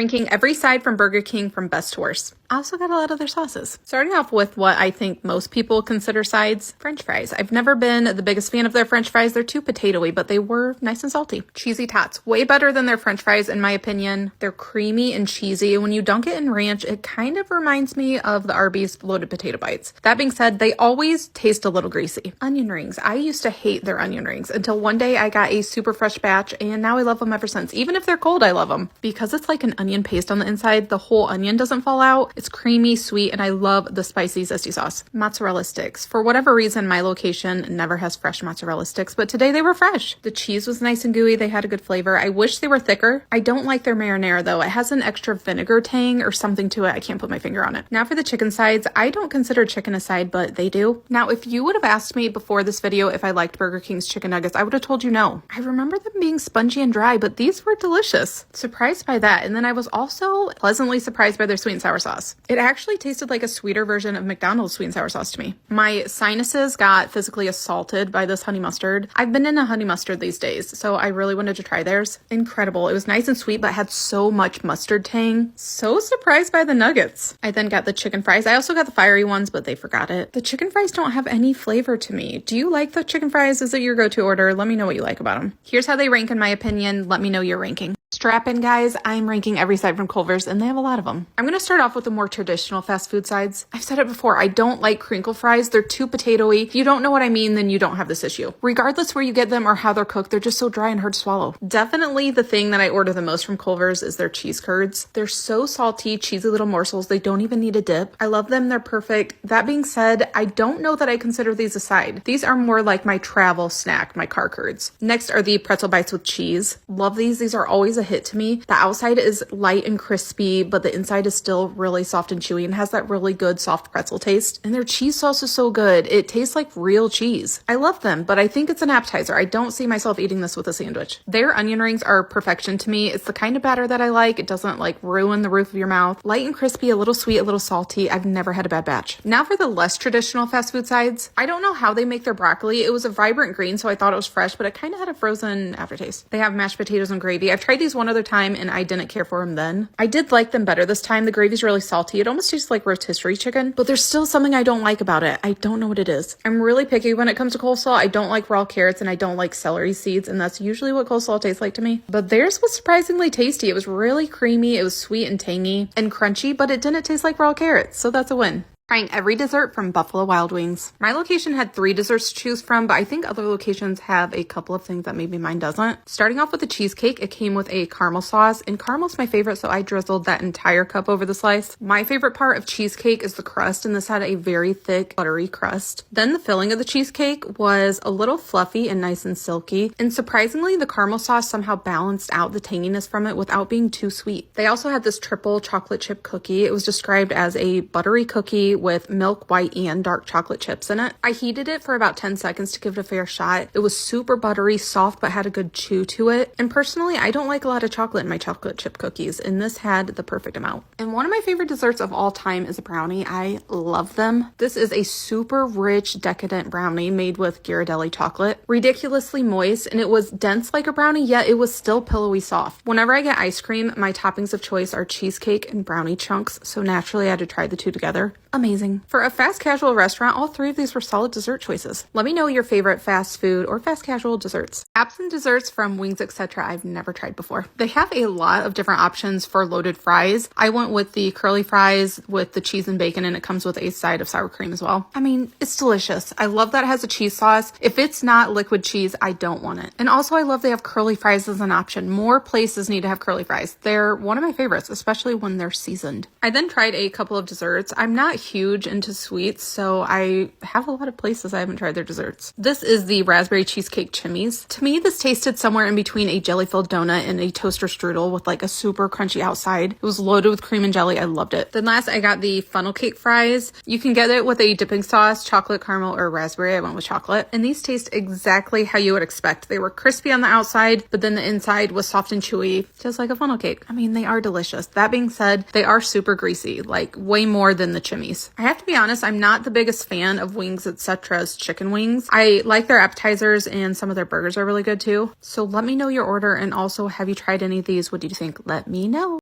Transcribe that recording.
Ranking every side from Burger King from best to worst. I also got a lot of their sauces. Starting off with what I think most people consider sides, French fries. I've never been the biggest fan of their French fries. They're too potatoey, but they were nice and salty. Cheesy tots, way better than their French fries in my opinion. They're creamy and cheesy. When you dunk it in ranch, it kind of reminds me of the Arby's loaded potato bites. That being said, they always taste a little greasy. Onion rings. I used to hate their onion rings until one day I got a super fresh batch and now I love them ever since. Even if they're cold, I love them. Because it's like an onion paste on the inside, the whole onion doesn't fall out. It's creamy, sweet, and I love the spicy zesty sauce. Mozzarella sticks. For whatever reason, my location never has fresh mozzarella sticks, but today they were fresh. The cheese was nice and gooey. They had a good flavor. I wish they were thicker. I don't like their marinara though. It has an extra vinegar tang or something to it. I can't put my finger on it. Now for the chicken sides, I don't consider chicken a side, but they do. Now, if you would have asked me before this video if I liked Burger King's chicken nuggets, I would have told you no. I remember them being spongy and dry, but these were delicious. Surprised by that. And then I was also pleasantly surprised by their sweet and sour sauce. It actually tasted like a sweeter version of McDonald's sweet and sour sauce to me. My sinuses got physically assaulted by this honey mustard. I've been into honey mustard these days, so I really wanted to try theirs. Incredible. It was nice and sweet, but had so much mustard tang. So surprised by the nuggets. I then got the chicken fries. I also got the fiery ones, but they forgot it. The chicken fries don't have any flavor to me. Do you like the chicken fries? Is it your go-to order? Let me know what you like about them. Here's how they rank in my opinion. Let me know your ranking. Strap in, guys. I'm ranking every side from Culver's, and they have a lot of them. I'm going to start off with the more traditional fast food sides. I've said it before, I don't like crinkle fries. They're too potatoey. If you don't know what I mean, then you don't have this issue. Regardless where you get them or how they're cooked, they're just so dry and hard to swallow. Definitely the thing that I order the most from Culver's is their cheese curds. They're so salty, cheesy little morsels. They don't even need a dip. I love them. They're perfect. That being said, I don't know that I consider these a side. These are more like my travel snack, my car curds. Next are the pretzel bites with cheese. Love these. These are always a hit to me. The outside is light and crispy, but the inside is still really soft and chewy and has that really good soft pretzel taste. And their cheese sauce is so good. It tastes like real cheese. I love them, but I think it's an appetizer. I don't see myself eating this with a sandwich. Their onion rings are perfection to me. It's the kind of batter that I like. It doesn't like ruin the roof of your mouth. Light and crispy, a little sweet, a little salty. I've never had a bad batch. Now for the less traditional fast food sides. I don't know how they make their broccoli. It was a vibrant green, so I thought it was fresh, but it kind of had a frozen aftertaste. They have mashed potatoes and gravy. I've tried these one other time and I didn't care for them then. I did like them better this time. The gravy's really salty. It almost tastes like rotisserie chicken, but there's still something I don't like about it. I don't know what it is. I'm really picky when it comes to coleslaw. I don't like raw carrots and I don't like celery seeds, and that's usually what coleslaw tastes like to me. But theirs was surprisingly tasty. It was really creamy. It was sweet and tangy and crunchy, but it didn't taste like raw carrots, so that's a win. Trying every dessert from Buffalo Wild Wings. My location had 3 desserts to choose from, but I think other locations have a couple of things that maybe mine doesn't. Starting off with the cheesecake, it came with a caramel sauce, and caramel's my favorite, so I drizzled that entire cup over the slice. My favorite part of cheesecake is the crust, and this had a very thick, buttery crust. Then the filling of the cheesecake was a little fluffy and nice and silky, and surprisingly, the caramel sauce somehow balanced out the tanginess from it without being too sweet. They also had this triple chocolate chip cookie. It was described as a buttery cookie with milk, white, and dark chocolate chips in it. I heated it for about 10 seconds to give it a fair shot. It was super buttery, soft, but had a good chew to it. And personally, I don't like a lot of chocolate in my chocolate chip cookies, and this had the perfect amount. And one of my favorite desserts of all time is a brownie. I love them. This is a super rich, decadent brownie made with Ghirardelli chocolate. Ridiculously moist, and it was dense like a brownie, yet it was still pillowy soft. Whenever I get ice cream, my toppings of choice are cheesecake and brownie chunks, so naturally I had to try the two together. Amazing. For a fast casual restaurant, all 3 of these were solid dessert choices. Let me know your favorite fast food or fast casual desserts. Apps and desserts from Wings Etc. I've never tried before. They have a lot of different options for loaded fries. I went with the curly fries with the cheese and bacon, and it comes with a side of sour cream as well. I mean, it's delicious. I love that it has a cheese sauce. If it's not liquid cheese, I don't want it. And also I love they have curly fries as an option. More places need to have curly fries. They're one of my favorites, especially when they're seasoned. I then tried a couple of desserts. I'm not huge into sweets, so I have a lot of places I haven't tried their desserts. This is the raspberry cheesecake chimneys. To me, this tasted somewhere in between a jelly-filled donut and a toaster strudel with like a super crunchy outside. It was loaded with cream and jelly. I loved it. Then last, I got the funnel cake fries. You can get it with a dipping sauce, chocolate, caramel, or raspberry. I went with chocolate. And these taste exactly how you would expect. They were crispy on the outside, but then the inside was soft and chewy, just like a funnel cake. I mean, they are delicious. That being said, they are super greasy, like way more than the chimneys. I have to be honest, I'm not the biggest fan of Wings Etc.'s chicken wings. I like their appetizers, and some of their burgers are really good too. So let me know your order, and also, have you tried any of these? What do you think? Let me know.